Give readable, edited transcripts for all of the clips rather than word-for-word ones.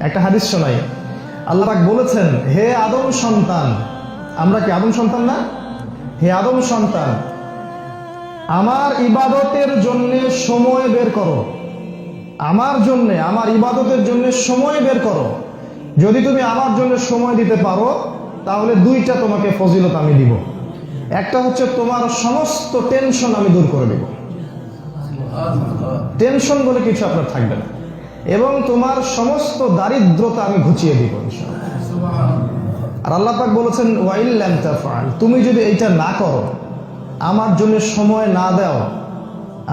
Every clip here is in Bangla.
একটা হাদিস শোনাই। আল্লাহ পাক বলেছেন, হে আদম সন্তান, আমরা কি আদম সন্তান না? হে আদম সন্তান, আমার ইবাদতের জন্য সময় বের করো, আমার জন্য, আমার ইবাদতের জন্য সময় বের করো। যদি তুমি আমার জন্য সময় দিতে পারো তাহলে দুইটা তোমাকে ফজিলত আমি দিব। একটা হচ্ছে তোমার সমস্ত টেনশন আমি দূর করে দেব, টেনশন বলে কিছু আপনার থাকবে না, এবং তোমার সমস্ত দারিদ্রতা আমি ঘুচিয়ে দিব ইনশাআল্লাহ। আর আল্লাহ পাক বলেছেন, ওয়াইল লাম তাফআল, তুমি যদি এইটা না করো, আমার জন্য সময় না দাও,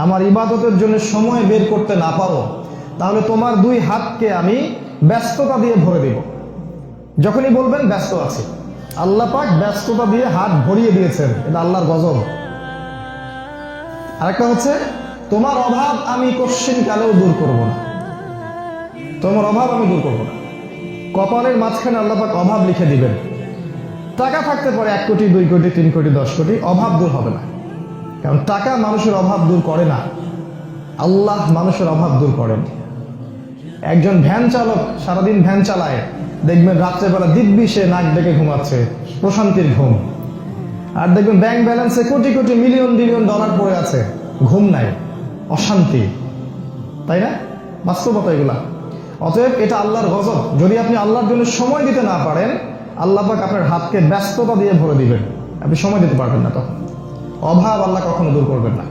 আমার ইবাদতের জন্য সময় বের করতে না পারো, তাহলে তোমার দুই হাতকে আমি ব্যস্ততা দিয়ে ভরে দিব। যখনই বলবেন ব্যস্ত আছে, আল্লাহ পাক ব্যস্ততা দিয়ে হাত ভরিয়ে দিয়েছেন, এটা আল্লাহর গজব। আরেকটা হচ্ছে, তোমার অভাব আমি কোশ্চিন কালেও দূর করব না, তোমার অভাব আমি দূর করব না। কপালের মাঝখানে আল্লাহ পাক অভাব লিখে দিবেন। টাকা থাকতে পারে 1 কোটি, 2 কোটি, 3 কোটি, 10 কোটি, অভাব দূর হবে না। কারণ টাকা মানুষের অভাব দূর করে না, আল্লাহ মানুষের অভাব দূর করেন। একজন ভ্যান চালক সারাদিন ভ্যান চালায়, দেখবেন রাত্রেবেলা দিব্যি সে নাক ডেকে ঘুমাচ্ছে, প্রশান্তির ঘুম। আর দেখবেন ব্যাংক ব্যালেন্সে crore crore, million billion dollar পড়ে আছে, ঘুম নাই, অশান্তি। তাই না? বাস্তবতা এগুলা। অতএব এটা আল্লাহর গজব। যদি আপনি আল্লাহর জন্য সময় দিতে না পারেন, আল্লাহ পাক আপনার হাতকে ব্যস্ততা দিয়ে ভরে দিবেন, আপনি সময় দিতে পারবেন না, তখন অভাব আল্লাহ কখনো দূর করবেন না।